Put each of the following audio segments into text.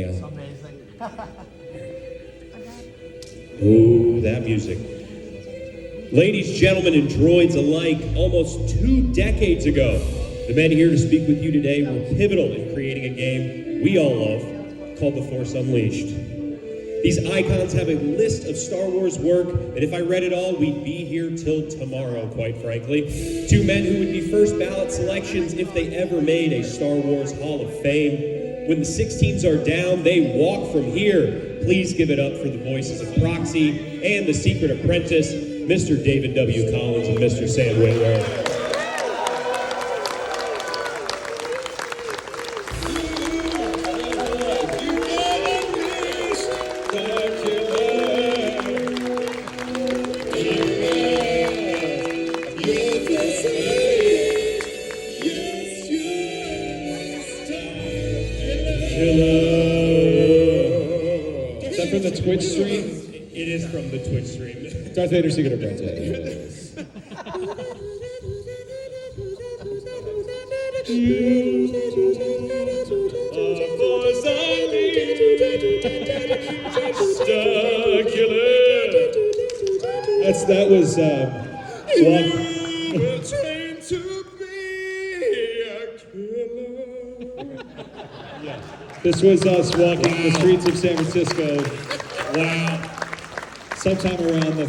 Hang on. Amazing. Oh, that music. Ladies, gentlemen, and droids alike, almost 2 decades ago, the men here to speak with you today were pivotal in creating a game we all love called The Force Unleashed. These icons have a list of Star Wars work, and if I read it all, we'd be here till tomorrow, quite frankly. 2 men who would be first ballot selections if they ever made a Star Wars Hall of Fame. When the 16s are down, they walk from here. Please give it up for the voices of Proxy and The Secret Apprentice, Mr. David W. Collins and Mr. Sam Witwer. Twitch stream? It is from the Twitch stream. Darth Vader, Secret Apprentice. That was trained to be a killer. Yeah. This was us walking the streets of San Francisco. Wow. Sometime around the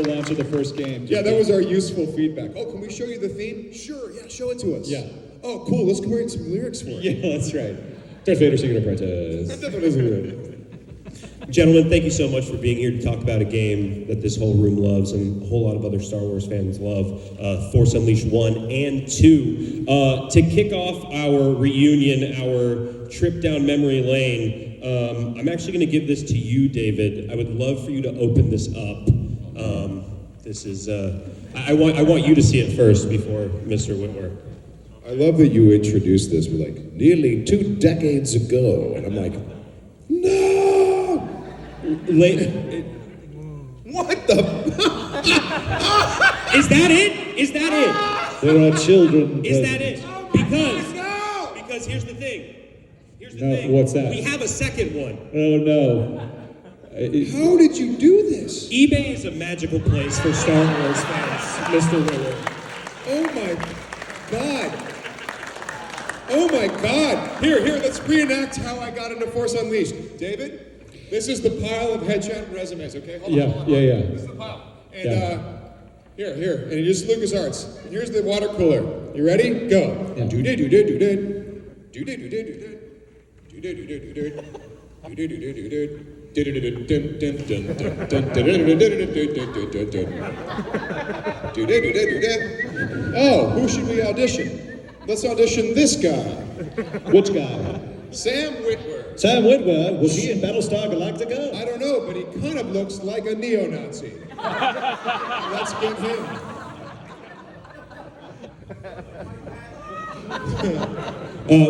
launch of the first game. Yeah, that was our useful feedback. Oh, can we show you the theme? Sure, yeah, show it to us. Yeah. Oh, cool, let's create some lyrics for it. Yeah, that's right. Darth Vader, Secret Apprentice. Gentlemen, thank you so much for being here to talk about a game that this whole room loves and a whole lot of other Star Wars fans love, Force Unleashed 1 and 2. To kick off our reunion, our trip down memory lane, I'm actually going to give this to you, David. I would love for you to open this up. This is, I want you to see it first before Mr. Witwer. I love that you introduced this with like, nearly 2 decades ago. And I'm like, no! What the? Is that it? Is that it? There are children. Is that it? Because here's the thing. What's that? We have a second one. Oh no. How did you do this? eBay is a magical place for Star Wars fans, Mr. Witwer. Oh my God. Oh my God. Here, let's reenact how I got into Force Unleashed. David, this is the pile of headshot resumes, okay? Hold on. Yeah. This is the pile. And here. And here's LucasArts. Here's the water cooler. You ready? Go. Yeah. Oh, who should we audition? Let's audition this guy. Which guy? Sam Witwer. Sam Witwer? Was he in Battlestar Galactica? I don't know, but he kind of looks like a neo-Nazi. Let's get him.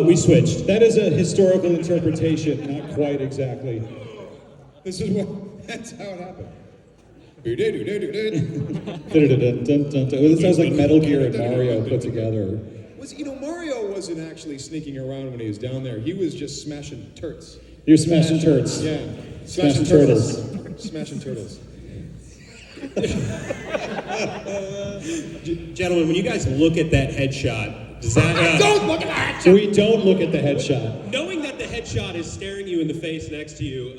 We switched. That is a historical interpretation, not quite exactly. That's how it happened. It sounds like Metal Gear and Mario put together. Mario wasn't actually sneaking around when he was down there. He was just smashing turds. You're smashing turds. Yeah. Smashing turtles. Smashing turtles. Gentlemen, when you guys look at that headshot, does that... Don't look at that headshot! We don't look at the headshot. Knowing that the headshot is staring you in the face next to you,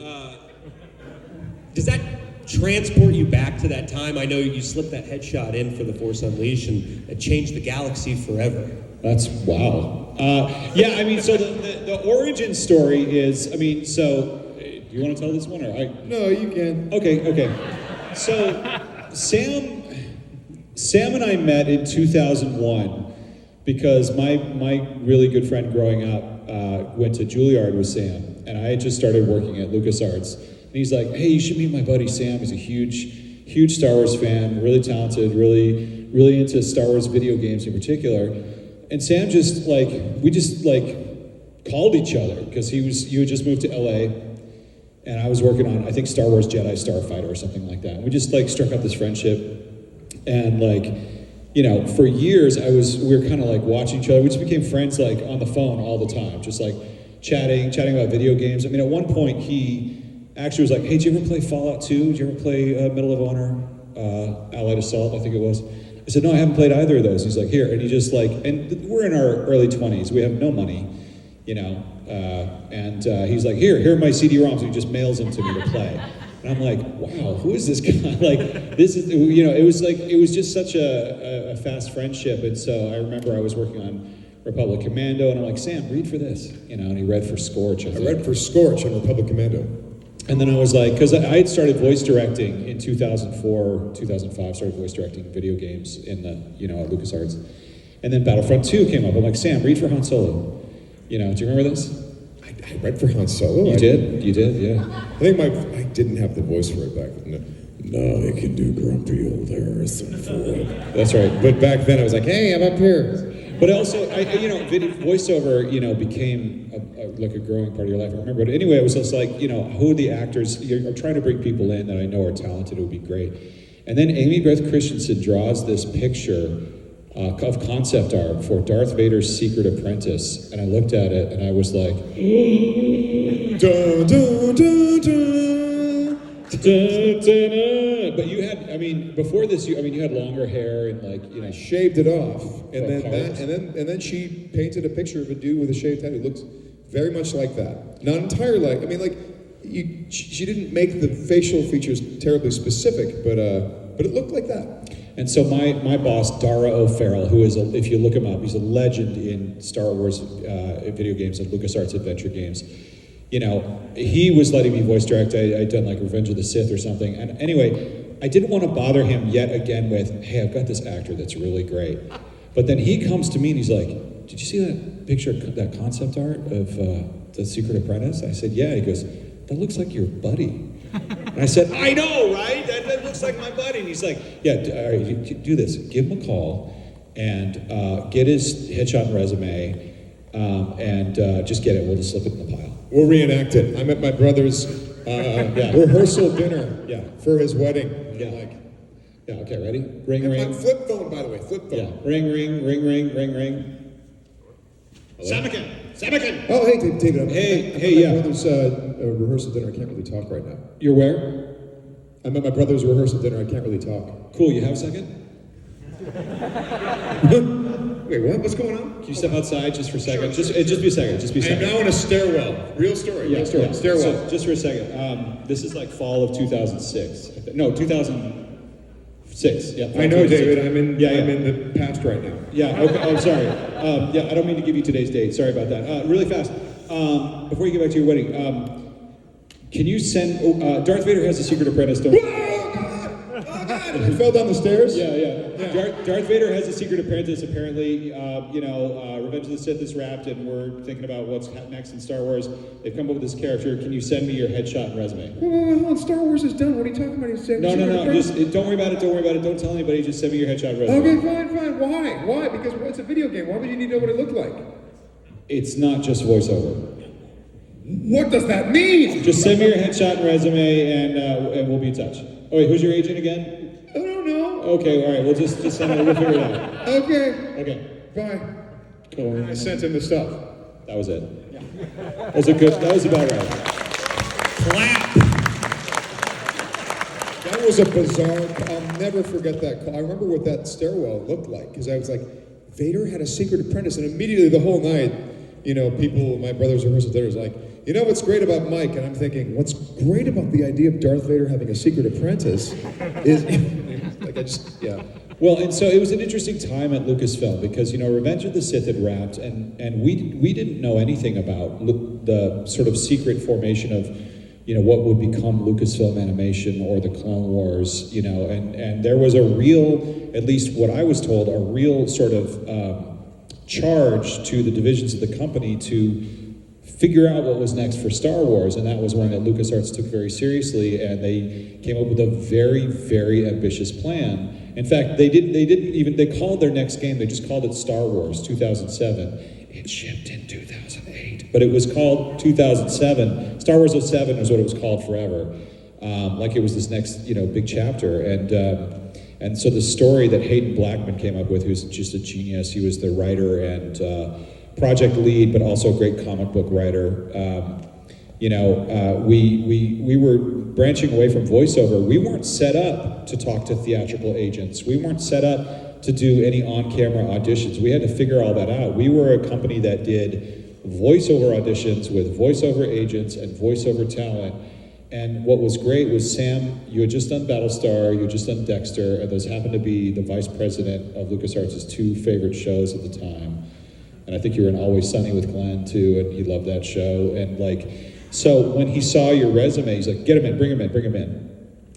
does that transport you back to that time? I know you slipped that headshot in for the Force Unleashed and it changed the galaxy forever. That's wow. Yeah, I mean, so the origin story is, I mean, so, do you want to tell this one or I? No, you can. Okay. So, Sam and I met in 2001 because my really good friend growing up went to Juilliard with Sam, and I had just started working at LucasArts. And he's like, hey, you should meet my buddy Sam. He's a huge Star Wars fan, really talented, really into Star Wars video games in particular. And Sam just we just called each other because you had just moved to LA, and I was working on, I think, Star Wars Jedi Starfighter or something like that. And we just struck up this friendship, and for years we were kind of watching each other. We just became friends on the phone all the time, just chatting about video games. I mean, at one point he actually was like, "Hey, did you ever play Fallout 2? Did you ever play Medal of Honor, Allied Assault? I think it was." I said, "No, I haven't played either of those." He's like, "Here," and he just like, and we're in our early 20s. We have no money, you know, and he's like, "Here are my CD-ROMs." And he just mails them to me to play. And I'm like, "Wow, who is this guy?" Like, this is, you know, it was just such a fast friendship. And so I remember I was working on Republic Commando, and I'm like, "Sam, read for this," you know, and he read for Scorch. I read for Scorch on Republic Commando. And then I was like, because I had started voice directing in 2004, 2005, started voice directing video games in the, you know, at LucasArts. And then Battlefront 2 came up. I'm like, "Sam, read for Han Solo." You know, do you remember this? I read for Han Solo. You did, yeah. I think I didn't have the voice for it back then. No, I can do grumpy old Harrison Ford. That's right. But back then I was like, "Hey, I'm up here." But also, voiceover, you know, became like a growing part of your life. I remember. But anyway, it was just like, you know, who are the actors? You're trying to bring people in that I know are talented. It would be great. And then Amy Beth Christensen draws this picture of concept art for Darth Vader's Secret Apprentice, and I looked at it and I was like, dun, dun, dun, dun, dun, dun, dun. But you had, I mean, before this, you had longer hair and like, you know, I shaved it off, and then she painted a picture of a dude with a shaved head who looks very much like that. Not entirely like, I mean, like, she didn't make the facial features terribly specific, but it looked like that. And so my boss, Dara O'Farrell, who is, if you look him up, he's a legend in Star Wars video games and LucasArts adventure games. You know, he was letting me voice direct. I'd done like Revenge of the Sith or something. And anyway, I didn't want to bother him yet again with, "Hey, I've got this actor that's really great." But then he comes to me and he's like, "Did you see that picture, that concept art of The Secret Apprentice?" I said, "Yeah." He goes, "That looks like your buddy." And I said, "I know, right? That looks like my buddy." And he's like, "Yeah, all right, you do this. Give him a call and get his headshot and resume and just get it. We'll just slip it in the pile." We'll reenact it. I'm at my brother's rehearsal dinner for his wedding. Yeah. Like, yeah, okay, ready? Ring, ring. Flip phone, by the way, flip phone. Yeah, ring, ring, ring, ring, ring, ring. Samakin! Oh, hey, David. I'm Hey, at yeah. my brother's rehearsal dinner. I can't really talk right now. You're where? I'm at my brother's rehearsal dinner. I can't really talk. Cool, you have a second? Wait, what? What's going on? Can you step outside just for a second? Sure. Just be a second, just be a I'm second. now in a stairwell. Real story. Yeah, Real story. yeah. Stairwell. So, just for a second. This is like fall of 2006. No, 2006. Yeah. I know, 2006. David. I'm in Yeah. the past right now. Yeah, okay, I'm sorry. Yeah, I don't mean to give you today's date. Sorry about that. Really fast, before you get back to your wedding, can you send, Darth Vader has a secret apprentice, don't Oh, God! I fell down the stairs? Yeah. Darth Vader has a secret apprentice, apparently. Revenge of the Sith is wrapped, and we're thinking about what's next in Star Wars. They've come up with this character. Can you send me your headshot and resume? Hold on. Star Wars is done. What are you talking about? No. Just don't worry about it. Don't tell anybody. Just send me your headshot and resume. Okay, fine. Why? Because it's a video game. Why would you need to know what it looked like? It's not just voiceover. What does that mean? Just send me your headshot and resume, and we'll be in touch. Oh wait, who's your agent again? I don't know. Okay, all right. We'll just send it. We'll figure it out. Okay. Bye. I sent him the stuff. That was it. Yeah. That was about right. Clap! That was a bizarre. I'll never forget that call. I remember what that stairwell looked like because I was like, Vader had a secret apprentice, and immediately the whole night, people, my brother's rehearsal dinner was like, what's great about Mike? And I'm thinking, what's great about the idea of Darth Vader having a secret apprentice is, Well, and so it was an interesting time at Lucasfilm because, Revenge of the Sith had wrapped, and we didn't know anything about the sort of secret formation of, what would become Lucasfilm Animation or the Clone Wars, and there was a real, at least what I was told, a real sort of charge to the divisions of the company to figure out what was next for Star Wars, and that was one that LucasArts took very seriously, and they came up with a very, very ambitious plan. In fact, they called their next game, they just called it Star Wars 2007. It shipped in 2008, but it was called 2007. Star Wars 07 is what it was called forever. Like it was this next, big chapter, and so the story that Hayden Blackman came up with, who's just a genius, he was the writer and project lead, but also a great comic book writer. We were branching away from voiceover. We weren't set up to talk to theatrical agents. We weren't set up to do any on-camera auditions. We had to figure all that out. We were a company that did voiceover auditions with voiceover agents and voiceover talent. And what was great was, Sam, you had just done Battlestar, you had just done Dexter, and those happened to be the vice president of LucasArts' 2 favorite shows at the time. And I think you were in Always Sunny with Glenn too, and he loved that show. And so when he saw your resume, he's like, get him in, bring him in.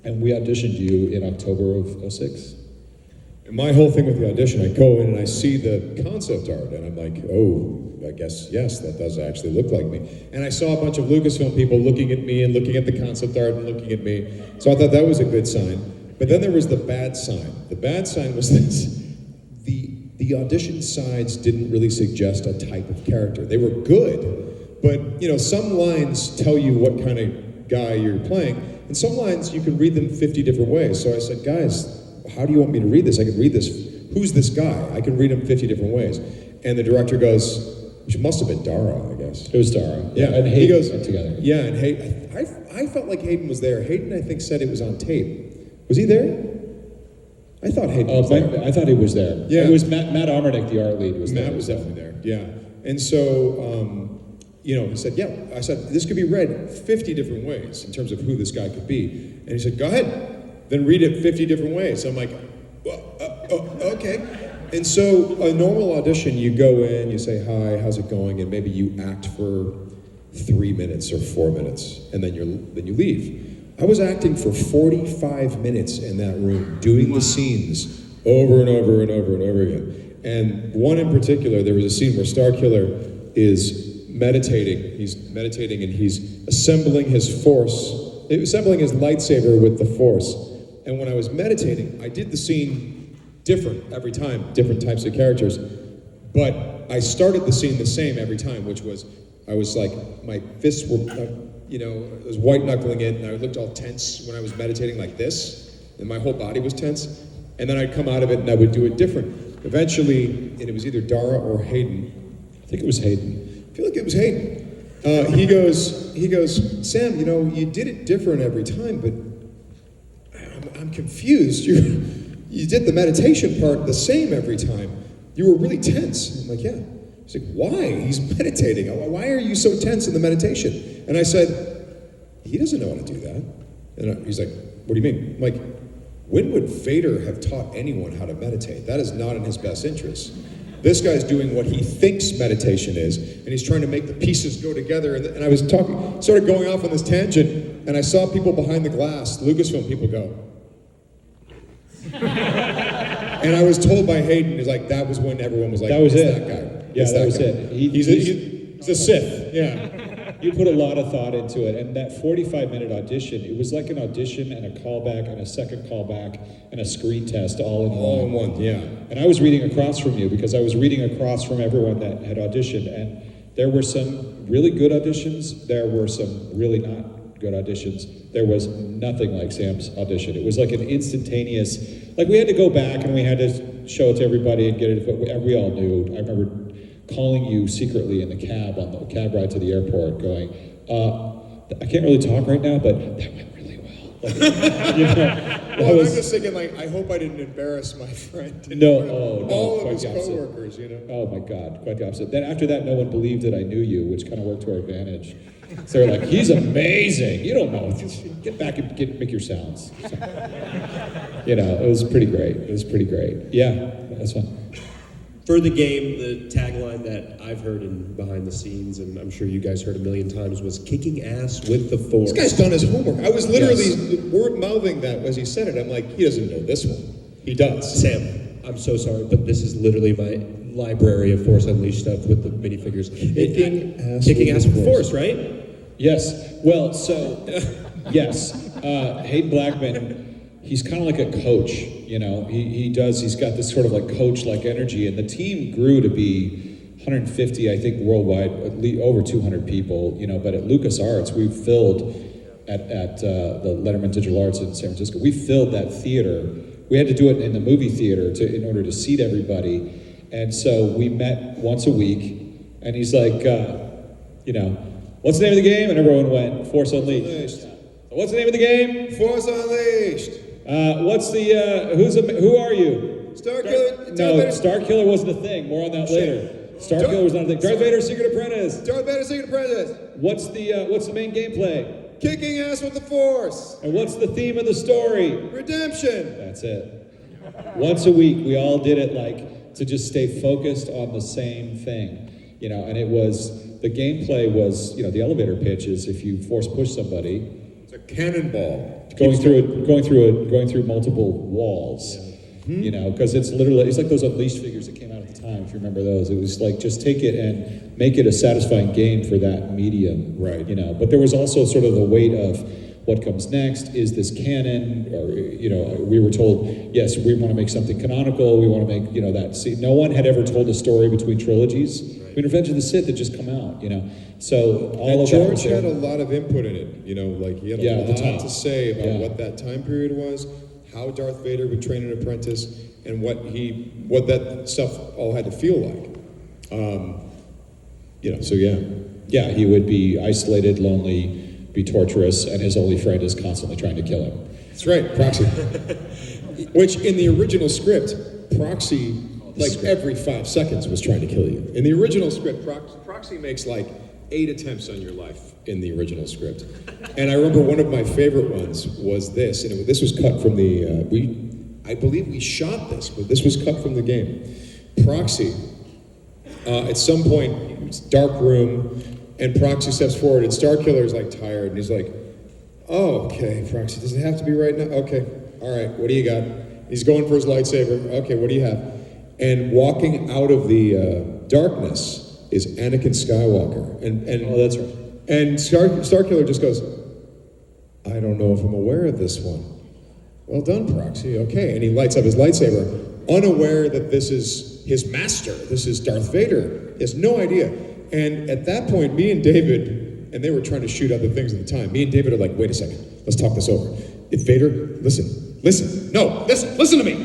And we auditioned you in October of 2006. My whole thing with the audition, I go in and I see the concept art, and I'm like, oh, I guess, yes, that does actually look like me. And I saw a bunch of Lucasfilm people looking at me and looking at the concept art and looking at me. So I thought that was a good sign. But then there was the bad sign. The bad sign was this. The audition sides didn't really suggest a type of character. They were good, but some lines tell you what kind of guy you're playing, and some lines you can read them 50 different ways. So I said, guys, how do you want me to read this? I can read this. Who's this guy? I can read him 50 different ways. And the director goes, which must have been Dara, I guess. It was Dara. Yeah. And Hayden he goes together. Yeah, and Hayden. I felt like Hayden was there. Hayden, I think, said it was on tape. Was he there? I thought Hayden was there. I thought he was there. Yeah. It was Matt Armernick, the art lead, was there. Matt was definitely there. Yeah. And so, he said, yeah. I said, this could be read 50 different ways in terms of who this guy could be. And he said, go ahead, then read it 50 different ways. So I'm like, well, okay. And so a normal audition, you go in, you say, hi, how's it going? And maybe you act for 3 minutes or 4 minutes, and then you leave. I was acting for 45 minutes in that room, doing the scenes over and over and over and over again. And one in particular, there was a scene where Starkiller is meditating. He's meditating and he's assembling his lightsaber with the Force. And when I was meditating, I did the scene different every time, different types of characters. But I started the scene the same every time, which was, I was like, my fists were, I was white knuckling it, and I looked all tense when I was meditating like this, and my whole body was tense. And then I'd come out of it and I would do it different. Eventually, and it was either Dara or Hayden. I think it was Hayden. I feel like it was Hayden. He goes, Sam, you did it different every time, but I'm confused. You did the meditation part the same every time. You were really tense. I'm like, yeah. He's like, why? He's meditating. Why are you so tense in the meditation? And I said, he doesn't know how to do that. And he's like, what do you mean? I'm like, when would Vader have taught anyone how to meditate? That is not in his best interest. This guy's doing what he thinks meditation is, and he's trying to make the pieces go together. And I was started going off on this tangent, and I saw people behind the glass, Lucasfilm people go. And I was told by Hayden, he's like, that was when everyone was like, that was it. That guy. Yeah, it's that was guy. it. He's a Sith, yeah. You put a lot of thought into it, and that 45-minute audition, it was like an audition and a callback and a second callback and a screen test all in one. Yeah. And I was reading across from you because I was reading across from everyone that had auditioned, and there were some really good auditions, there were some really not good auditions. There was nothing like Sam's audition. It was like an instantaneous, like we had to go back and we had to show it to everybody and get it, but we all knew. I remember calling you secretly in the cab on the cab ride to the airport going, I can't really talk right now, but that went really well. Well, I'm just thinking, like, I hope I didn't embarrass my friend. All of his coworkers, Oh my God, quite the opposite. Then after that, no one believed that I knew you, which kind of worked to our advantage. So they're like, he's amazing. You don't know. Just get back and make your sounds. So, it was pretty great. Yeah, that's fun. For the game, the tagline that I've heard behind the scenes, and I'm sure you guys heard a million times, was kicking ass with the Force. This guy's done his homework. I was literally word-mouthing that as he said it. I'm like, he doesn't know this one. He does. Sam, I'm so sorry, but this is literally my library of Force Unleashed stuff with the minifigures. Kicking ass with the Force, right? Yes. Well, so, yes. Hayden Blackman, he's kind of like a coach, he's got this sort of like coach-like energy, and the team grew to be 150, I think, worldwide, at least over 200 people, but at LucasArts, we filled, at the Letterman Digital Arts in San Francisco, we filled that theater. We had to do it in the movie theater in order to seat everybody, and so we met once a week, And he's like, what's the name of the game? And everyone went, Force Unleashed. So what's the name of the game? Force Unleashed. Who are you? Starkiller. No, Starkiller wasn't a thing. More on that later. Starkiller was not a thing. Darth Vader's Secret Apprentice. Darth Vader's Secret Apprentice. What's the main gameplay? Kicking ass with the Force. And what's the theme of the story? Redemption. That's it. Once a week, we all did it to just stay focused on the same thing, and it was, the gameplay was, the elevator pitch is if you force push somebody. It's a cannonball. Going through multiple walls, because it's like those Unleashed figures that came out at the time, if you remember those. It was like, just take it and make it a satisfying game for that medium. Right. But there was also sort of the weight of, what comes next? Is this canon? Or, we were told, yes, we want to make something canonical. We want to make, that. See, no one had ever told a story between trilogies. Right. I mean, Revenge of the Sith had just come out, So all of George that had a lot of input in it, he had a lot to say about what that time period was, how Darth Vader would train an apprentice, and what that stuff all had to feel like. So yeah. Yeah, he would be isolated, lonely, be torturous, and his only friend is constantly trying to kill him. That's right, Proxy. Which in the original script, Proxy, every 5 seconds was trying to kill you. In the original script, Proxy makes 8 attempts on your life in the original script. And I remember one of my favorite ones was this, and this was cut from the, I believe we shot this, but this was cut from the game. Proxy, at some point, it's a dark room, and Proxy steps forward, and Starkiller's tired, and he's like, oh, okay, Proxy, does it have to be right now? Okay, all right, what do you got? He's going for his lightsaber. Okay, what do you have? And walking out of the darkness is Anakin Skywalker. And oh, that's right. And Starkiller just goes, I don't know if I'm aware of this one. Well done, Proxy, okay. And he lights up his lightsaber, unaware that this is his master, this is Darth Vader. He has no idea. And at that point, me and David, and they were trying to shoot other things at the time, me and David are like, wait a second, let's talk this over. If Vader, listen to me.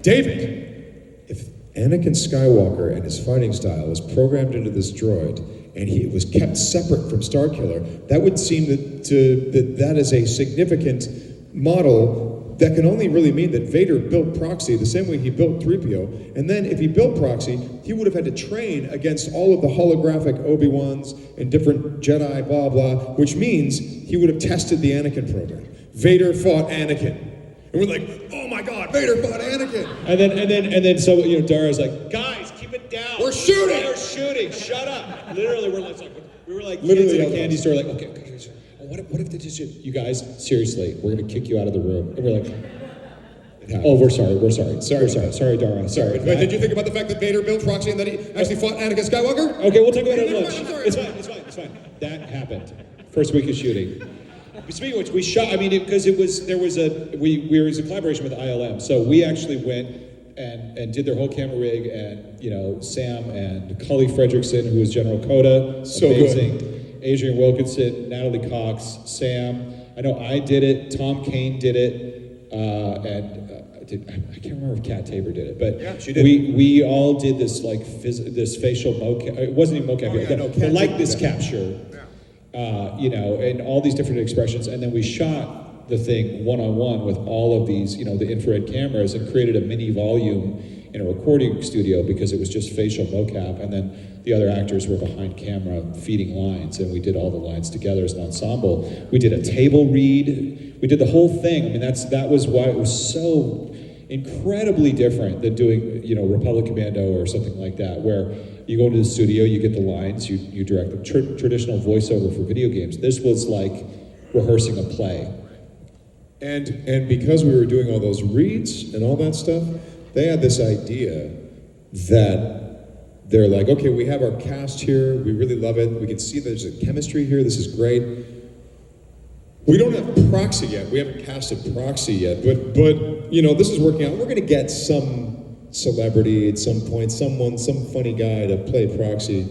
David, if Anakin Skywalker and his fighting style was programmed into this droid, and he was kept separate from Starkiller, that would seem that is a significant model that can only really mean that Vader built Proxy the same way he built 3PO. And then if he built Proxy, he would have had to train against all of the holographic Obi-Wans and different Jedi, blah, blah, which means he would have tested the Anakin program. Vader fought Anakin. And we're like, oh my God, Vader fought Anakin. And then so, Dara's like, guys, keep it down. We're shooting. We're shooting, shut up. Literally, we were like Literally kids in a candy store, like, okay. What if they just, you guys, seriously, we're gonna kick you out of the room. And we're like, oh, we're sorry, Dara, sorry. Wait, did you think about the fact that Vader built Proxy and that he actually fought Anakin Skywalker? Okay, we'll talk about it at lunch. I'm sorry. It's fine. That happened. First week of shooting. Speaking of which, we shot, because it was a collaboration with ILM. So we actually went and did their whole camera rig, and, Sam and Cully Fredrickson, who was General Coda. So amazing. good. Adrian Wilkinson, Natalie Cox, Sam. I know I did it. Tom Kane did it, I can't remember if Kat Tabor did it, but yeah, she did. We all did this this facial mocap. It wasn't even mocap. The likeness capture. Yeah. And all these different expressions, and then we shot the thing one-on-one with all of these, the infrared cameras, and created a mini volume in a recording studio because it was just facial mocap, and then the other actors were behind camera feeding lines, and we did all the lines together as an ensemble. We did a table read. We did the whole thing. That was why it was so incredibly different than doing, Republic Commando or something like that, where you go into the studio, you get the lines, you direct them. Traditional voiceover for video games. This was like rehearsing a play. And because we were doing all those reads and all that stuff, they had this idea that they're like, okay, we have our cast here, we really love it, we can see there's a chemistry here, this is great. We don't have Proxy yet, we haven't casted Proxy yet, but this is working out. We're gonna get some celebrity at some point, some funny guy to play Proxy.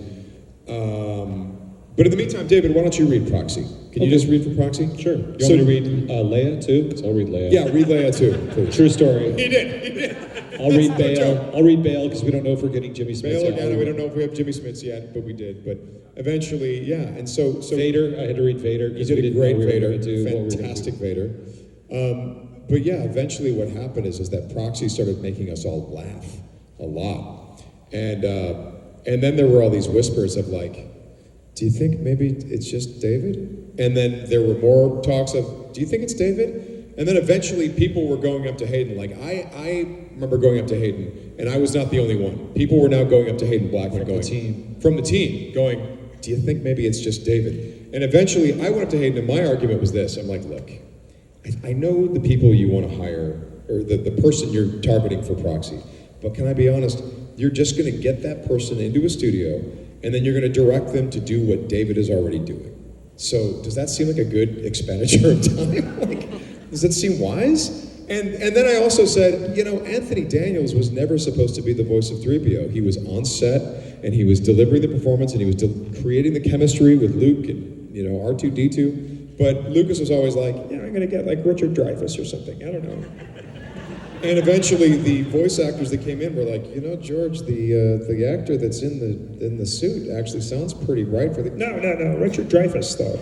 But in the meantime, David, why don't you read Proxy? Can you just read for Proxy? Sure. You want me to read Leia too? Because I'll read Leia. Yeah, read Leia too, please. True story. He did. I'll read Bale. I'll read Bale because we don't know if we're getting Jimmy Smith. Bale again, we don't know if we have Jimmy Smiths yet, but we did. But eventually, yeah. And so Vader, I had to read Vader. You did a great Vader, fantastic Vader. But yeah, eventually what happened is that Proxy started making us all laugh a lot. And then there were all these whispers of like, do you think maybe it's just David? And then there were more talks of, do you think it's David? And then eventually people were going up to Hayden. Like I remember going up to Hayden, and I was not the only one. People were now going up to Hayden Blackman from the team, going, do you think maybe it's just David? And eventually I went up to Hayden, and my argument was this. I'm like, look, I know the people you want to hire, or the person you're targeting for Proxy, but can I be honest? You're just going to get that person into a studio, and then you're going to direct them to do what David is already doing. So does that seem like a good expenditure of time? Like, does that seem wise? And then I also said, Anthony Daniels was never supposed to be the voice of 3PO. He was on set, and he was delivering the performance, and he was creating the chemistry with Luke and R2-D2. But Lucas was always like, I'm going to get like Richard Dreyfuss or something. I don't know. And eventually, the voice actors that came in were like, George, the actor that's in the suit actually sounds pretty right for the. No, Richard Dreyfuss though.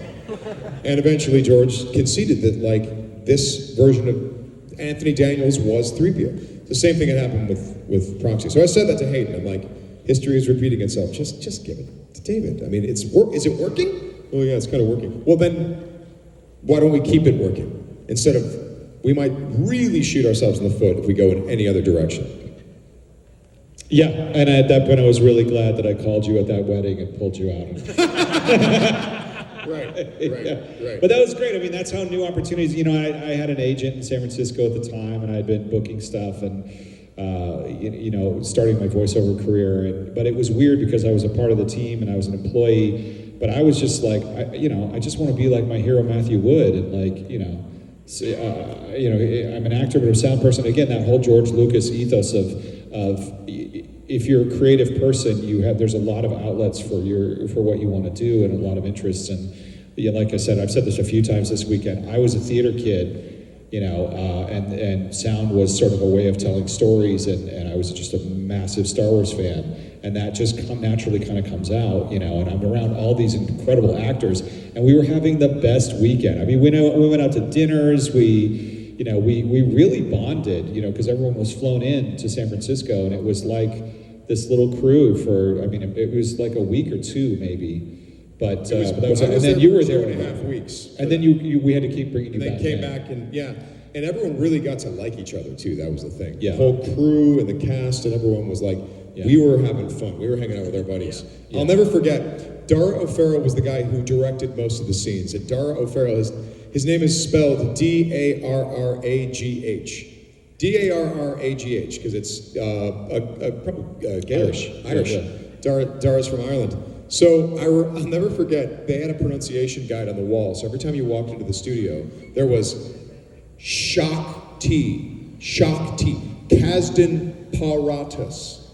And eventually, George conceded that like this version of Anthony Daniels was 3PO. The same thing had happened with Proxy. So I said that to Hayden. I'm like, history is repeating itself. Just give it to David. I mean, is it working? Oh yeah, it's kind of working. Well then, why don't we keep it working instead of? We might really shoot ourselves in the foot if we go in any other direction. Yeah, and at that point I was really glad that I called you at that wedding and pulled you out. Right. But that was great. I mean, that's how new opportunities, I had an agent in San Francisco at the time, and I had been booking stuff and, starting my voiceover career. But it was weird because I was a part of the team and I was an employee, but I was just like, I just want to be like my hero Matthew Wood and like, I'm an actor, but I'm a sound person. Again, that whole George Lucas ethos of if you're a creative person, there's a lot of outlets for what you want to do and a lot of interests. And like I said, I've said this a few times this weekend. I was a theater kid, and sound was sort of a way of telling stories, and I was just a massive Star Wars fan. And that just naturally kind of comes out, and I'm around all these incredible actors, and we were having the best weekend. I mean, we went out to dinners, we really bonded, because everyone was flown in to San Francisco, and it was like this little crew it was like a week or two maybe, but and then you were there 2.5 weeks, and then we had to keep bringing you back. And they came back, and everyone really got to like each other too. That was the thing. Yeah. The whole crew and the cast and everyone was like. Yeah. We were having fun. We were hanging out with our buddies. Yeah. I'll never forget, Dara O'Farrell was the guy who directed most of the scenes. And Dara O'Farrell, his name is spelled D-A-R-R-A-G-H. D-A-R-R-A-G-H, because it's probably Gaelish. Irish. Yeah. Dara's from Ireland. So I'll never forget, they had a pronunciation guide on the wall. So every time you walked into the studio, there was Shock T, Kazdan Paratus.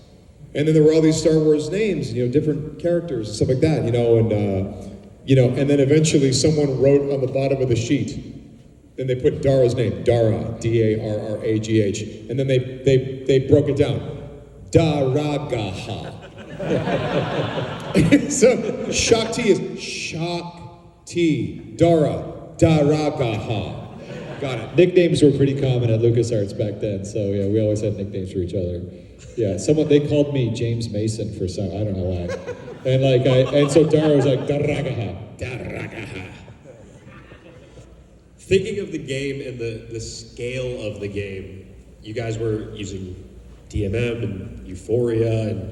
And then there were all these Star Wars names, different characters and stuff like that, and then eventually someone wrote on the bottom of the sheet, then they put Dara's name, Dara, D-A-R-R-A-G-H, and then they broke it down, Daragaha. So Shakti is Shakti, Dara, Daragaha. Got it. Nicknames were pretty common at LucasArts back then, so yeah, we always had nicknames for each other. Yeah, they called me James Mason for some, I don't know why. And so Dara was like, Daragaha. Thinking of the game and the scale of the game, you guys were using DMM and Euphoria and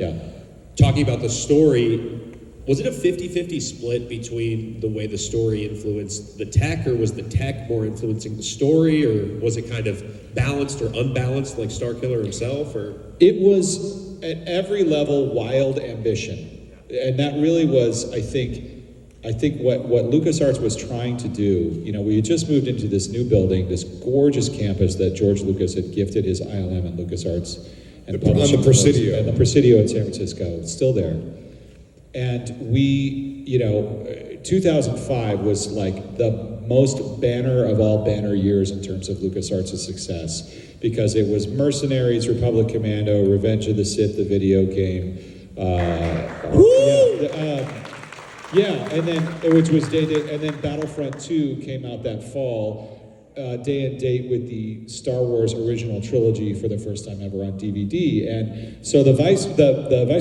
talking about the story. Was it a 50-50 split between the way the story influenced the tech, or was the tech more influencing the story, or was it kind of balanced or unbalanced like Starkiller himself? Or it was at every level wild ambition, and that really was, I think what LucasArts was trying to do. We had just moved into this new building, this gorgeous campus that George Lucas had gifted his ILM and LucasArts and on the Presidio. And the Presidio in San Francisco. It's still there. And we, 2005 was like the most banner of all banner years in terms of LucasArts' success, because it was Mercenaries, Republic Commando, Revenge of the Sith, the video game. And then which was and then Battlefront 2 came out that fall, day and date with the Star Wars original trilogy for the first time ever on DVD. And so the vice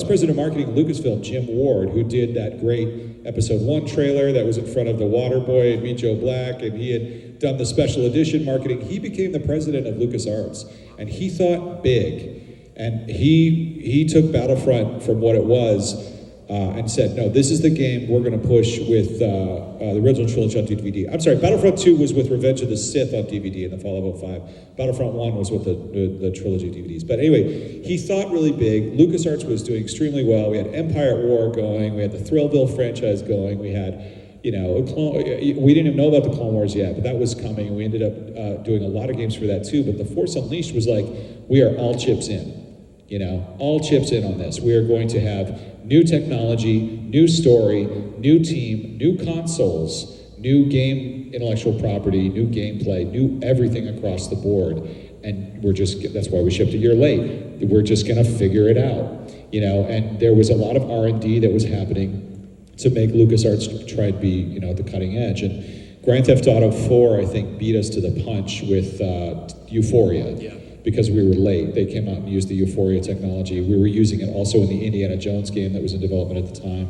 president of marketing at Lucasfilm, Jim Ward, who did that great Episode 1 trailer that was in front of the Waterboy and Meet Joe Black, and he had done the special edition marketing, he became the president of LucasArts, and he thought big. And he took Battlefront from what it was and said, no, this is the game we're going to push with the original trilogy on DVD. I'm sorry, Battlefront 2 was with Revenge of the Sith on DVD in the fall of 2005. Battlefront 1 was with the trilogy DVDs. But anyway, he thought really big. LucasArts was doing extremely well. We had Empire at War going. We had the Thrillville franchise going. We had, we didn't even know about the Clone Wars yet, but that was coming. We ended up doing a lot of games for that too. But The Force Unleashed was like, we are all chips in. All chips in on this. We are going to have new technology, new story, new team, new consoles, new game intellectual property, new gameplay, new everything across the board. And that's why we shipped a year late. We're just gonna figure it out, and there was a lot of R&D that was happening to make LucasArts try to be, at the cutting edge. And Grand Theft Auto 4, I think, beat us to the punch with Euphoria. Yeah. Because we were late. They came out and used the Euphoria technology. We were using it also in the Indiana Jones game that was in development at the time.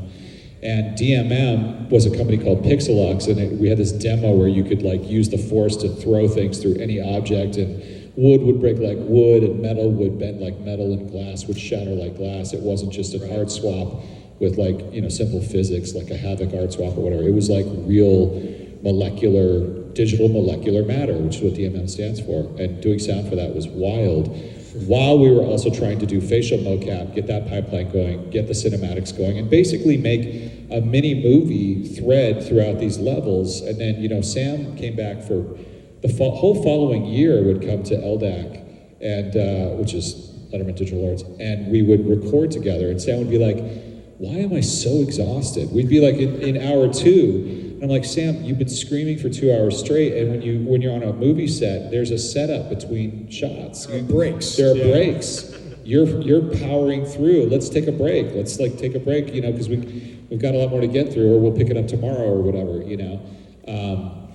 And DMM was a company called Pixelux, and we had this demo where you could use the Force to throw things through any object, and wood would break like wood, and metal would bend like metal, and glass would shatter like glass. It wasn't just an art swap with simple physics, like a Havoc art swap or whatever. It was like real digital molecular matter, which is what DMM stands for. And doing sound for that was wild. While we were also trying to do facial mocap, get that pipeline going, get the cinematics going, and basically make a mini movie thread throughout these levels. And then, Sam came back for the whole following year, would come to LDAC, and which is Letterman Digital Arts, and we would record together, and Sam would be like, why am I so exhausted? We'd be like in hour 2, and I'm like, Sam, you've been screaming for 2 hours straight, and when you're on a movie set, there's a setup between shots. There are breaks. There are breaks. You're powering through. Let's take a break. Let's take a break, because we've got a lot more to get through, or we'll pick it up tomorrow or whatever,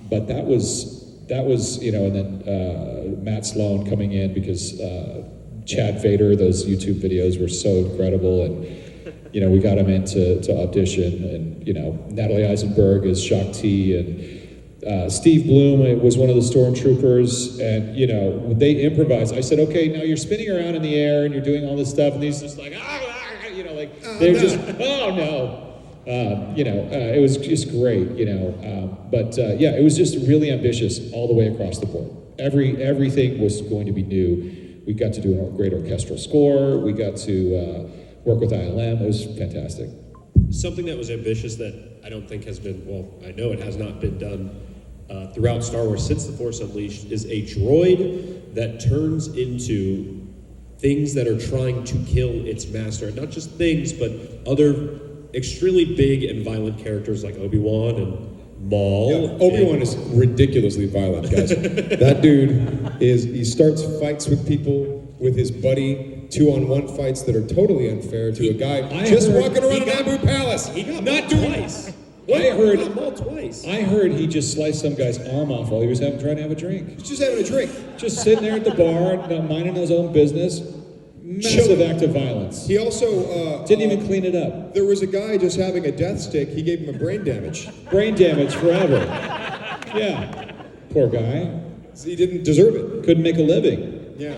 But that was, and then Matt Sloan coming in because Chad Vader, those YouTube videos were so incredible, and we got him into Audition, and Natalie Eisenberg as Shock T, and Steve Bloom was one of the stormtroopers, and they improvised. I said, okay, now you're spinning around in the air and you're doing all this stuff, and he's just like, they're just, oh no, it was just great, but it was just really ambitious all the way across the board. Everything was going to be new. We got to do a great orchestral score. We got to work with ILM. It was fantastic. Something that was ambitious that I don't think has been, I know it has not been done throughout Star Wars since The Force Unleashed, is a droid that turns into things that are trying to kill its master. And not just things, but other extremely big and violent characters like Obi-Wan and Maul. Yeah, Obi-Wan is ridiculously violent, guys. That dude he starts fights with people with his buddy, 2-on-1 fights that are totally unfair to a guy walking around Naboo Palace. He got not twice. I heard he just sliced some guy's arm off while he was trying to have a drink. He's just having a drink. Just sitting there at the bar, minding his own business. Massive act of violence. He also didn't even clean it up. There was a guy just having a death stick. He gave him a brain damage. Brain damage forever. Yeah. Poor guy. He didn't deserve it. Couldn't make a living. Yeah.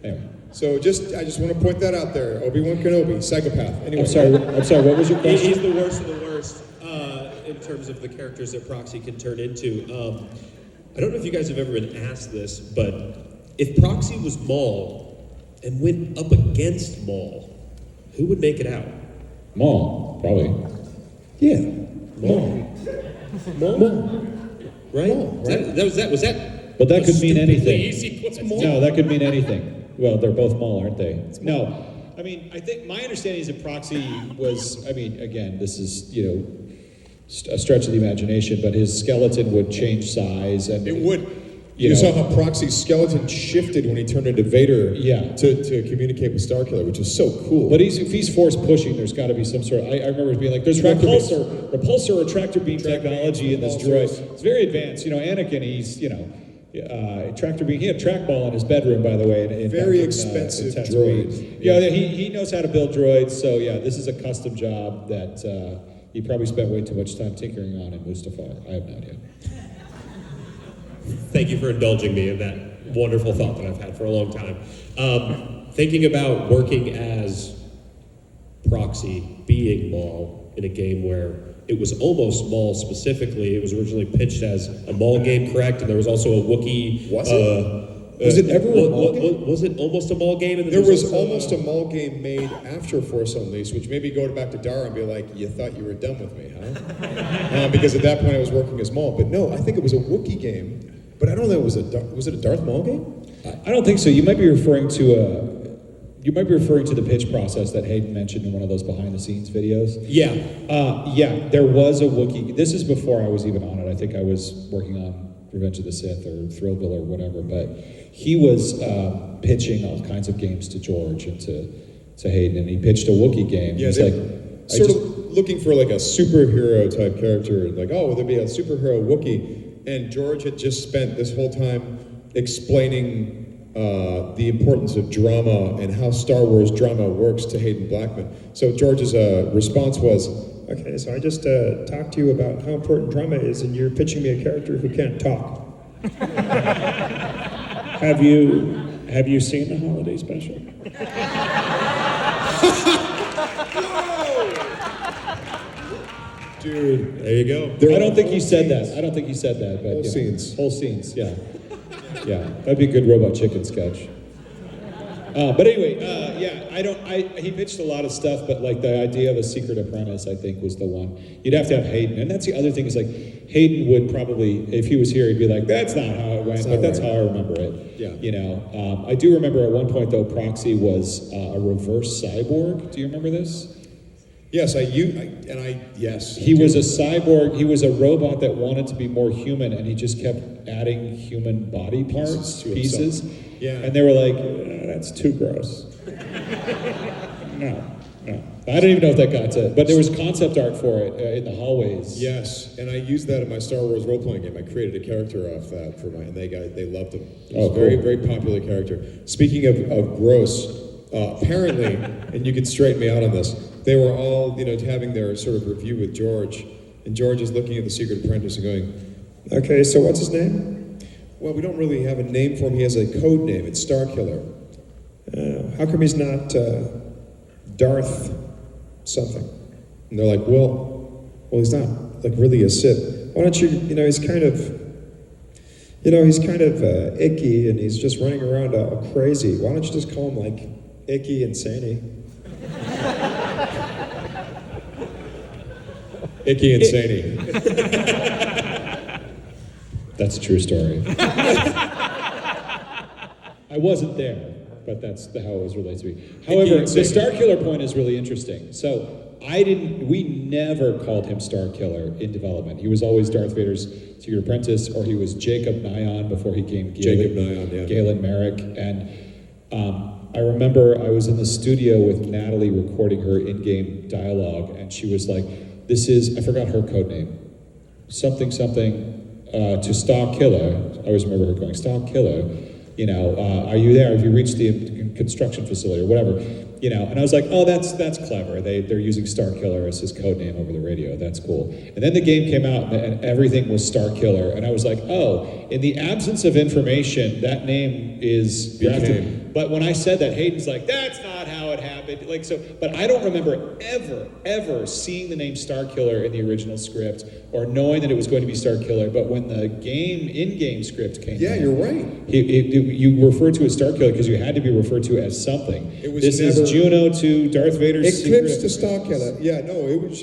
Anyway. So I just want to point that out there. Obi-Wan Kenobi, psychopath. Anyway. I'm sorry, what was your question? He's the worst of the worst in terms of the characters that Proxy can turn into. I don't know if you guys have ever been asked this, but if Proxy was Maul and went up against Maul, who would make it out? Maul, probably. Yeah. Maul. Right? Maul, right? Was that? But that could mean anything. Easy. No, that could mean anything. Well, they're both Maul, aren't they? No. I mean, I think my understanding is that Proxy was, I mean, again, this is, you know, a stretch of the imagination, but his skeleton would change size. And it would. You saw how Proxy's skeleton shifted when he turned into Vader to communicate with Starkiller, which is so cool. But if he's force pushing, there's got to be some sort of, I remember it being like, there's repulsor or tractor beam technology in this droid. It's very advanced. You know, Anakin, he's, you know, tractor beam. He had trackball in his bedroom, by the way. Very expensive droid. Yeah, he knows how to build droids. So yeah, this is a custom job that he probably spent way too much time tinkering on in Mustafar. I have no idea. Thank you for indulging me in that wonderful thought that I've had for a long time. Thinking about working as Proxy, being Maul in a game where it was almost Maul specifically. It was originally pitched as a Maul game, correct? And there was also a Wookiee. Was it ever a Maul game? Was it almost a Maul game? And there was almost a Maul game made after Force Unleashed, which made me go back to Dara and be like, you thought you were done with me, huh? Because at that point I was working as Maul. But no, I think it was a Wookiee game. But I don't know, was it a Darth Maul game? I don't think so. You might be referring to the pitch process that Hayden mentioned in one of those behind-the-scenes videos. Yeah. Yeah, there was a Wookiee. This is before I was even on it. I think I was working on Revenge of the Sith or Thrillville or whatever. But he was pitching all kinds of games to George and to Hayden, and he pitched a Wookiee game. Yeah, sort of looking for like a superhero type character. Like, oh, will there be a superhero Wookiee? And George had just spent this whole time explaining the importance of drama and how Star Wars drama works to Hayden Blackman. So George's response was, okay, so I just talked to you about how important drama is, and you're pitching me a character who can't talk. Have you seen the holiday special? Dude, there you go. I don't think he said that. But whole scenes. Yeah. Yeah, that'd be a good Robot Chicken sketch. But anyway, he pitched a lot of stuff, but like the idea of a secret apprentice, I think, was the one. You'd have to have Hayden, and that's the other thing is like Hayden would probably, if he was here, he'd be like, "That's not how it went," but that's how I remember it. Yeah. You know, I do remember at one point though, Proxy was a reverse cyborg. Do you remember this? Yes, yes. He was a cyborg. He was a robot that wanted to be more human, and he just kept adding human body parts, pieces. Yeah. And they were like, "That's too gross." No. I don't even know if that got to, but there was concept art for it in the hallways. Yes, and I used that in my Star Wars role-playing game. I created a character off that and they loved him. It was a very, very popular character. Speaking of gross, apparently, and you can straighten me out on this, they were all, having their sort of review with George, and George is looking at the Secret Apprentice and going, okay, so what's his name? Well, we don't really have a name for him. He has a code name. It's Starkiller. How come he's not Darth something? And they're like, well, he's not like really a Sith. Why don't you, he's kind of icky, and he's just running around all crazy. Why don't you just call him like Icky and Sany? Icky and Sany. That's a true story. I wasn't there, but that's how it was related to me. However, the Starkiller point is really interesting. So we never called him Starkiller in development. He was always Darth Vader's Secret Apprentice, or he was Jacob Nyan before he came Galen Merrick. And I remember I was in the studio with Natalie recording her in-game dialogue, and she was like, I forgot her code name, something, to Starkiller. I always remember her going, Starkiller, are you there? Have you reached the construction facility or whatever? And I was like, oh, that's clever. They're using Starkiller as his code name over the radio. That's cool. And then the game came out and everything was Starkiller. And I was like, oh, in the absence of information, that name is drafted. But when I said that, Hayden's like, that's not how it happened. But I don't remember ever seeing the name Starkiller in the original script or knowing that it was going to be Starkiller. But when the in-game script came out, you're right. You referred to as Starkiller because you had to be referred to as something. This is Juno to Darth Vader's Eclipse secret to Starkiller. Yeah, no, it was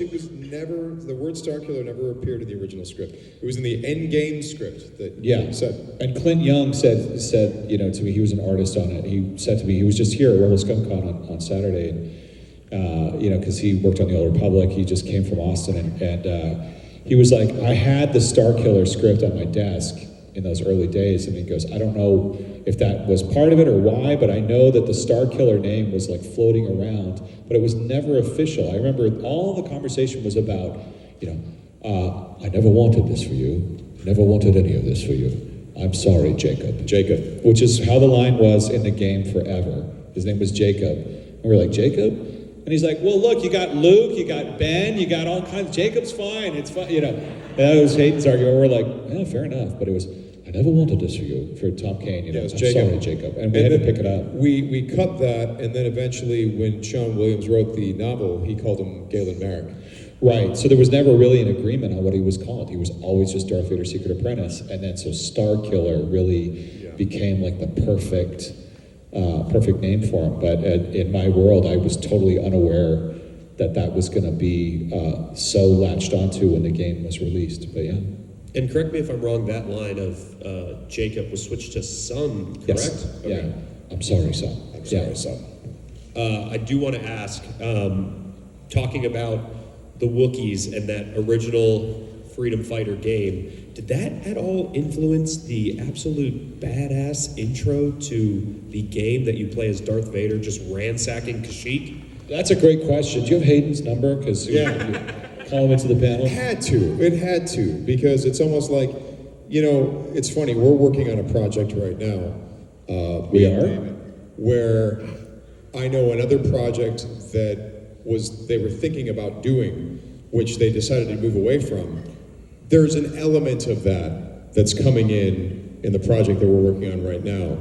the word Starkiller never appeared in the original script. It was in the end game script that Yeah, said. and Clint Young said to me, he was an artist on it. He said to me, he was just here at Rebel Scum Con on Saturday, and because he worked on the Old Republic, he just came from Austin, and he was like, I had the Starkiller script on my desk in those early days, and he goes, I don't know if that was part of it or why, but I know that the Starkiller name was like floating around, but it was never official. I remember all the conversation was about, I never wanted this for you, never wanted any of this for you. I'm sorry, Jacob, which is how the line was in the game forever. His name was Jacob. And we're like, Jacob? And he's like, well, look, you got Luke, you got Ben, you got all kinds. Jacob's fine, it's fine, And that was Hayden's argument. We're like, yeah, fair enough. But it was, I never wanted this for you, for Tom Kane. Yeah, it was I'm Jacob. sorry, Jacob. And we had to pick it up. We cut that, and then eventually when Sean Williams wrote the novel, he called him Galen Merrick. Right, so there was never really an agreement on what he was called. He was always just Darth Vader's Secret Apprentice. And then so Starkiller really became like the perfect name for him. But in my world, I was totally unaware that was going to be so latched onto when the game was released. But yeah. And correct me if I'm wrong, that line of Jacob was switched to son, correct? Yes. Okay. Yeah. I'm sorry, son. I'm sorry, son. I do want to ask, talking about the Wookiees and that original Freedom Fighter game, did that at all influence the absolute badass intro to the game that you play as Darth Vader just ransacking Kashyyyk? That's a great question. Do you have Hayden's number? Because call him into the panel. It had to, because it's almost like, it's funny, we're working on a project right now. We are? Where I know another project that they were thinking about doing, which they decided to move away from. There's an element of that's coming in the project that we're working on right now.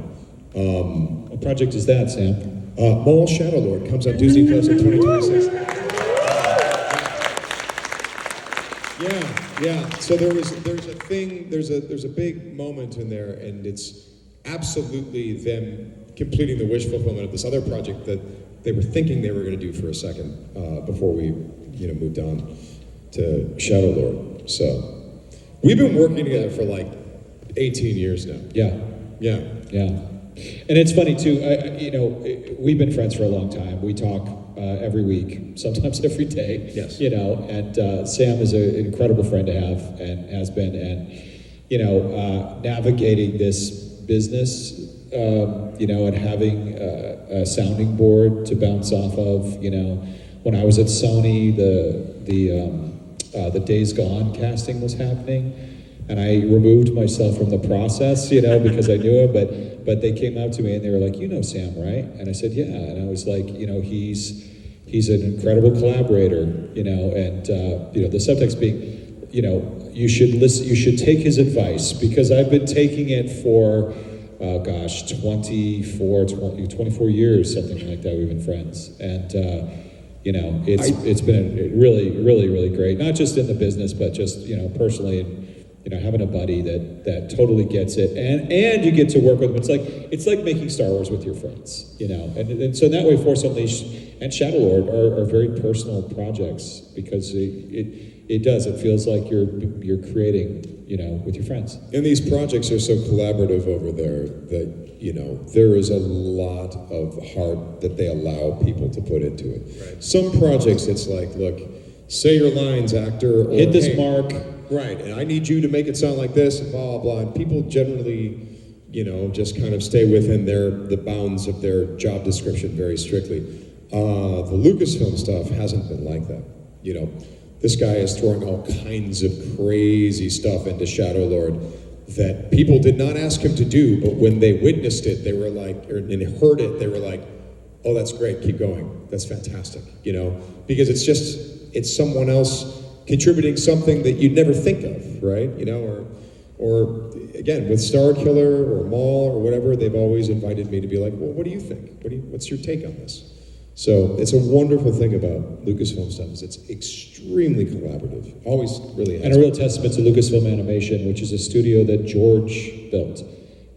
What project is that, Sam? Maul Shadowlord comes on Disney Plus in 2026. Yeah. So there's a big moment in there, and it's absolutely them completing the wish fulfillment of this other project that they were thinking they were going to do for a second before we, moved on to Shadowlord. So we've been working together for like 18 years now. Yeah. And it's funny too. We've been friends for a long time. We talk every week, sometimes every day. Yes. And Sam is an incredible friend to have, and has been. And navigating this business. And having a sounding board to bounce off of. When I was at Sony, the Days Gone casting was happening, and I removed myself from the process, because I knew him. But they came out to me and they were like, Sam, right? And I said, yeah. And I was like, he's an incredible collaborator, and the subtext being, you should listen, you should take his advice, because I've been taking it for 24 years, something like that. We've been friends, and it's been really, really, really great. Not just in the business, but just personally, and having a buddy that totally gets it, and you get to work with them. It's like making Star Wars with your friends, And so in that way, Force Unleashed and Shadowlord are very personal projects, because it feels like you're creating. With your friends. And these projects are so collaborative over there that, there is a lot of heart that they allow people to put into it. Right. Some projects, it's like, look, say your lines, actor. Or, hit this mark. Right, and I need you to make it sound like this, and blah, blah, blah. And people generally, just kind of stay within the bounds of their job description very strictly. The Lucasfilm stuff hasn't been like that, This guy is throwing all kinds of crazy stuff into Shadowlord that people did not ask him to do, but when they witnessed it, they were like, and heard it, they were like, oh, that's great, keep going. That's fantastic, because it's someone else contributing something that you'd never think of, right? Or again, with Starkiller or Maul or whatever, they've always invited me to be like, well, what do you think? What's your take on this? So it's a wonderful thing about Lucasfilm stuff is it's extremely collaborative. Always really has. And a real testament to Lucasfilm Animation, which is a studio that George built.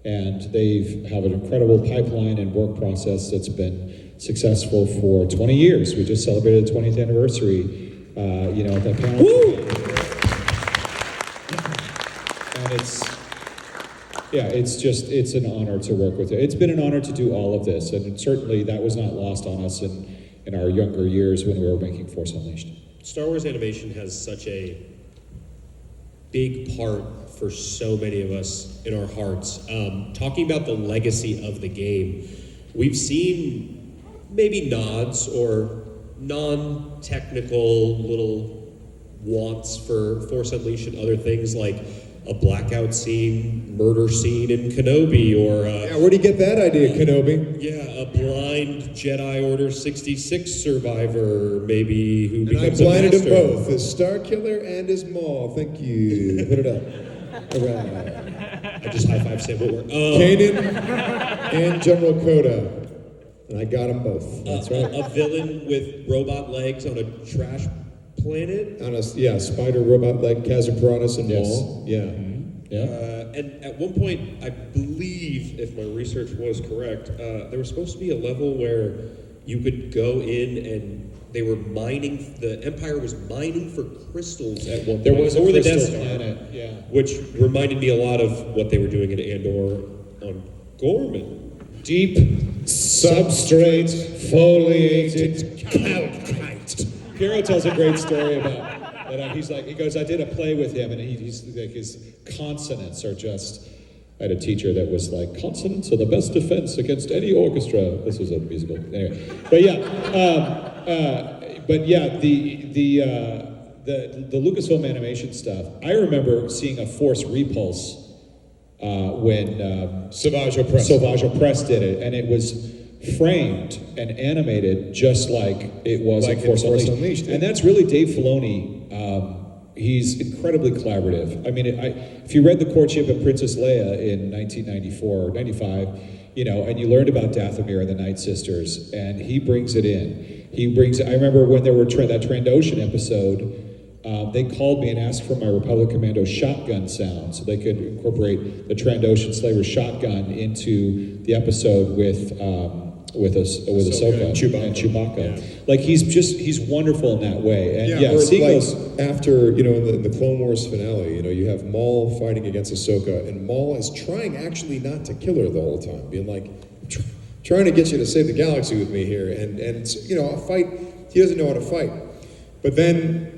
And they have an incredible pipeline and work process that's been successful for 20 years. We just celebrated the 20th anniversary at that panel. Woo! And it's an honor to work with you. It's been an honor to do all of this, and certainly that was not lost on us in our younger years when we were making Force Unleashed. Star Wars animation has such a big part for so many of us in our hearts. Talking about the legacy of the game, we've seen maybe nods or non-technical little wants for Force Unleashed and other things like a blackout scene, murder scene in Kenobi, or where do you get that idea, Kenobi? a blind Jedi Order 66 survivor, maybe, who becomes I'm a blinded master. of both, as Starkiller and as Maul. Thank you. Put it up. All right. I just high-five Sam Witwer. Kanan and General Coda. And I got them both. That's right. A villain with robot legs on a trash planet. On a spider robot like Kazan Piranhas and Yes. Maul. Yeah. And at one point, I believe, if my research was correct, there was supposed to be a level where you could go in and they were mining, the Empire was mining for crystals at one point. There was a over the Death crystal Star, planet, yeah. which reminded me a lot of what they were doing in Andor on Gorman. Deep substrate foliated calcite. Piero tells a great story about that. He goes, I did a play with him, and he's like, his consonants are just. I had a teacher that was like, consonants are the best defense against any orchestra. This was a musical, anyway. The Lucasfilm animation stuff. I remember seeing a Force Repulse when Savage Press did it, and it was framed and animated just like it was Like in in Force Force Unleashed. Unleashed, yeah. And that's really Dave Filoni. He's incredibly collaborative. I mean, if you read The Courtship of Princess Leia in 1994 or 95, and you learned about Dathomir and the Night Sisters, and he brings it in. I remember when there were that Trandoshan episode, they called me and asked for my Republic Commando shotgun sound so they could incorporate the Trandoshan slaver shotgun into the episode with Ahsoka and Chewbacca. Yeah. Like he's wonderful in that way. And or seeing like those. after, in the Clone Wars finale, you have Maul fighting against Ahsoka, and Maul is trying actually not to kill her the whole time, being like, trying to get you to save the galaxy with me here, and a fight, he doesn't know how to fight. But then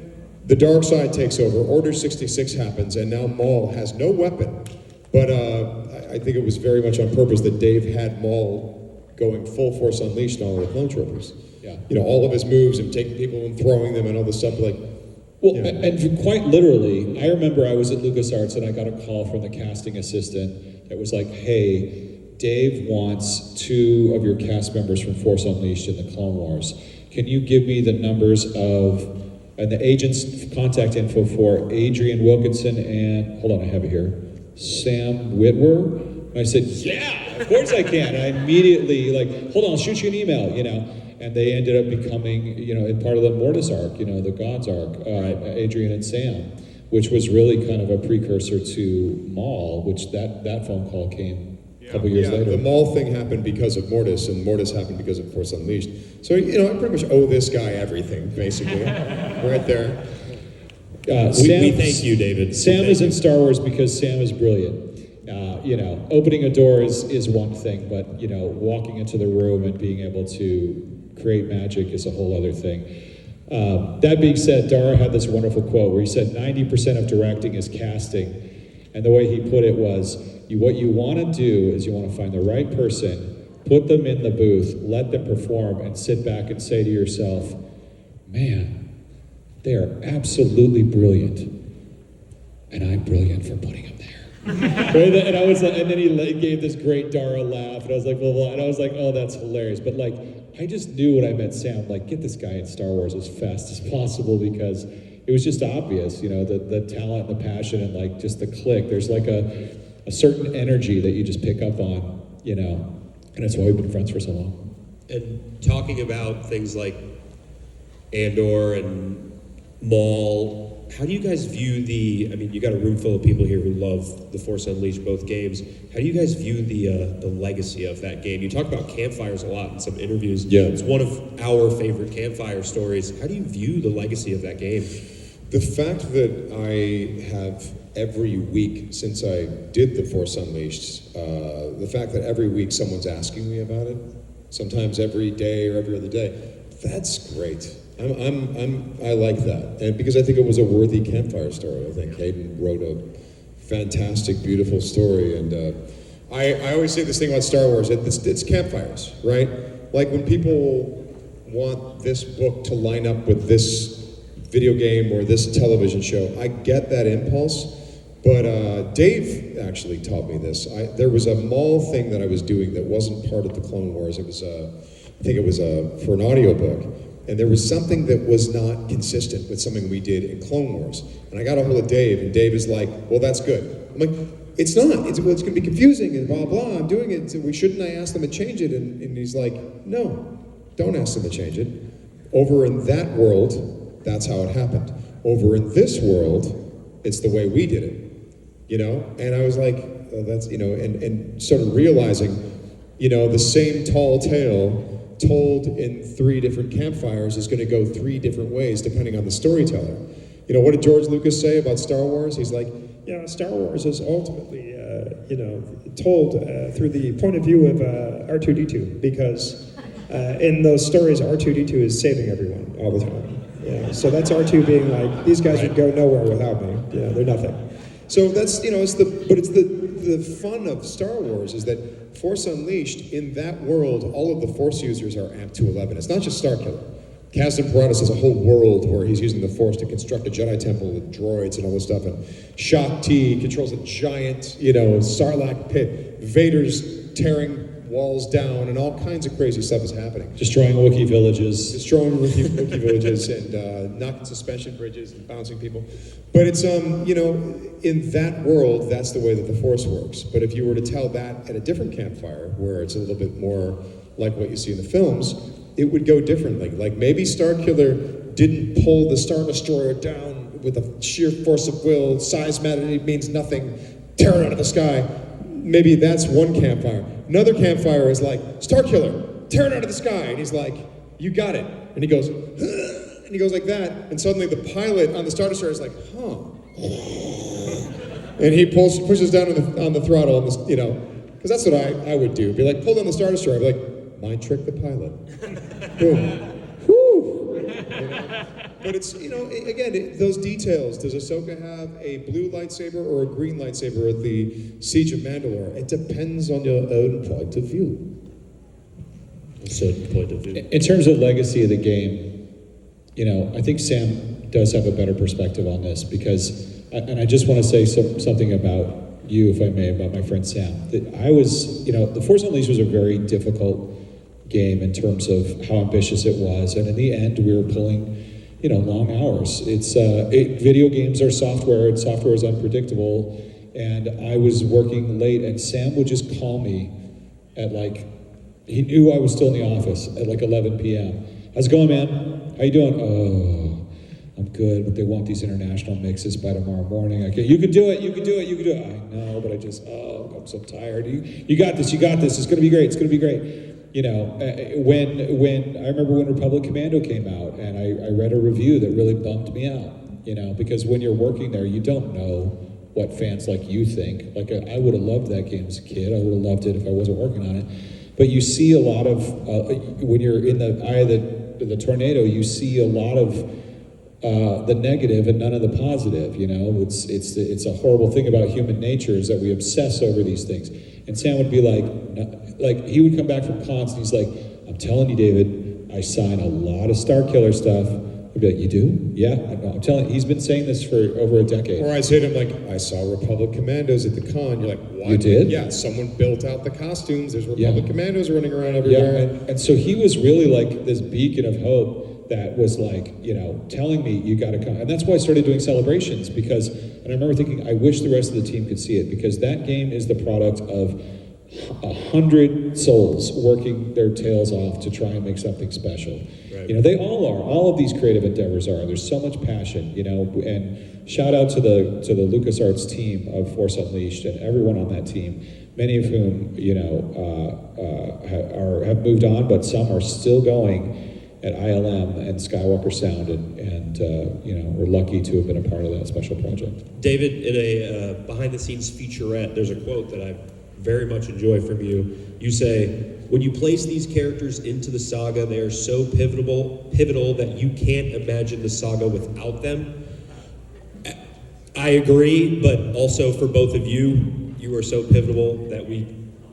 the dark side takes over, Order 66 happens, and now Maul has no weapon. But I think it was very much on purpose that Dave had Maul going full Force Unleashed on all the clone troopers. Yeah. All of his moves and taking people and throwing them and all this stuff, And quite literally, I remember I was at LucasArts and I got a call from the casting assistant that was like, hey, Dave wants 2 of your cast members from Force Unleashed in the Clone Wars. Can you give me the numbers and the agent's contact info for Adrian Wilkinson and, hold on, I have it here, Sam Witwer? And I said, yeah, of course I can. And I immediately, hold on, I'll shoot you an email, And they ended up becoming, in part of the Mortis arc, the Gods arc, Adrian and Sam, which was really kind of a precursor to Maul, which that phone call came a couple years later. The Maul thing happened because of Mortis, and Mortis happened because of Force Unleashed. So, I pretty much owe this guy everything, basically, right there. We thank you, David. Sam is in Star Wars because Sam is brilliant. Opening a door is one thing, but, walking into the room and being able to create magic is a whole other thing. That being said, Dara had this wonderful quote where he said 90% of directing is casting. And the way he put it was, what you want to do is you want to find the right person, put them in the booth, let them perform, and sit back and say to yourself, man, they are absolutely brilliant. And I'm brilliant for putting them there. And I was like, and then he gave this great Dara laugh, and I was like, well, and I was like, oh, that's hilarious. But I just knew when I met Sam, get this guy in Star Wars as fast as possible, because it was just obvious, the talent, the passion, and just the click. There's a certain energy that you just pick up on, and that's why we've been friends for so long. And talking about things like Andor and Maul, how do you guys view I mean, you got a room full of people here who love The Force Unleashed, both games. How do you guys view the legacy of that game? You talk about campfires a lot in some interviews. Yeah. It's one of our favorite campfire stories. How do you view the legacy of that game? The fact that I have every week since I did The Force Unleashed, the fact that every week someone's asking me about it, sometimes every day or every other day, that's great. I like that, and because I think it was a worthy campfire story. I think Hayden wrote a fantastic, beautiful story, and I always say this thing about Star Wars. It's campfires, right? Like when people want this book to line up with this video game or this television show, I get that impulse. But Dave actually taught me this. There was a mall thing that I was doing that wasn't part of the Clone Wars. It was, I think it was for an audiobook. And there was something that was not consistent with something we did in Clone Wars. And I got a hold of Dave, and Dave is like, well, that's good. I'm like, it's not. It's going to be confusing and blah, blah. I'm doing it. So shouldn't I ask them to change it? And he's like, no, don't ask them to change it. Over in that world, that's how it happened. Over in this world, it's the way we did it. You know, and I was like, oh, that's, you know, and sort of realizing, you know, the same tall tale told in 3 different campfires is going to go 3 different ways depending on the storyteller. You know, what did George Lucas say about Star Wars? He's like, Yeah, Star Wars is ultimately, told through the point of view of R2-D2, because in those stories, R2-D2 is saving everyone all the time. Yeah, so that's R2 being like, these guys would go nowhere without me. Yeah, they're nothing. So that's, you know, it's the fun of Star Wars is that Force Unleashed, in that world, all of the Force users are amped to 11. It's not just Starkiller. Kazdan Paratus has a whole world where he's using the Force to construct a Jedi temple with droids and all this stuff, and Shaak Ti controls a giant, Sarlacc pit. Vader's tearing walls down, and all kinds of crazy stuff is happening. Destroying Wookiee villages. Destroying Wookiee villages and knocking suspension bridges and bouncing people. But it's, in that world, that's the way that the Force works. But if you were to tell that at a different campfire, where it's a little bit more like what you see in the films, it would go differently. Like maybe Starkiller didn't pull the Star Destroyer down with a sheer force of will, size matter means nothing, tear it out of the sky. Maybe that's one campfire. Another campfire is like, Starkiller, tear it out of the sky. And he's like, you got it. And he goes, and he goes like that. And suddenly the pilot on the Star Destroyer is like, huh. And he pushes down on the throttle, because that's what I would do. Be like, pull down the Star Destroyer. I'd be like, mind trick the pilot. Boom. Whew. But it's, again, those details. Does Ahsoka have a blue lightsaber or a green lightsaber at the Siege of Mandalore? It depends on your own point of view. A certain point of view. In terms of legacy of the game, I think Sam does have a better perspective on this because, and I just want to say something about you, if I may, about my friend Sam. That I was, The Force Unleashed was a very difficult game in terms of how ambitious it was, and in the end, we were pulling, long hours. Video games are software, and software is unpredictable, and I was working late, and Sam would just call me at he knew I was still in the office at 11 p.m. How's it going, man? How you doing? Oh, I'm good, but they want these international mixes by tomorrow morning. Okay, you can do it. I know, but I'm so tired. You got this. It's gonna be great. When I remember when Republic Commando came out, and I read a review that really bummed me out. Because when you're working there, you don't know what fans like you think. I would have loved that game as a kid. I would have loved it if I wasn't working on it. But you see a lot of when you're in the eye of the tornado, you see a lot of the negative and none of the positive. It's a horrible thing about human nature is that we obsess over these things. And Sam would be he would come back from cons and he's like, I'm telling you, David, I sign a lot of Starkiller stuff. I'd be like, you do? Yeah, I'm telling you, he's been saying this for over a decade. Or I say to him, I saw Republic Commandos at the con. You're like, what? You did? Yeah, someone built out the costumes. There's Republic Commandos running around everywhere. Yeah, and so he was really this beacon of hope that was telling me, you got to come. And that's why I started doing celebrations and I remember thinking, I wish the rest of the team could see it because that game is the product of 100 souls working their tails off to try and make something special. Right. You know, they all are. All of these creative endeavors are. There's so much passion, you know, and shout out to the LucasArts team of Force Unleashed and everyone on that team, many of whom, you know, have moved on, but some are still going at ILM and Skywalker Sound, and you know, we're lucky to have been a part of that special project. David, in a behind-the-scenes featurette, there's a quote that I very much enjoy from you. You say, when you place these characters into the saga, they are so pivotal that you can't imagine the saga without them. I agree, but also for both of you, you are so pivotal that we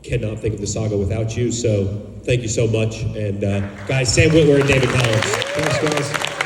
cannot think of the saga without you. So thank you so much. And guys, Sam Witwer and David Collins. Thanks, guys.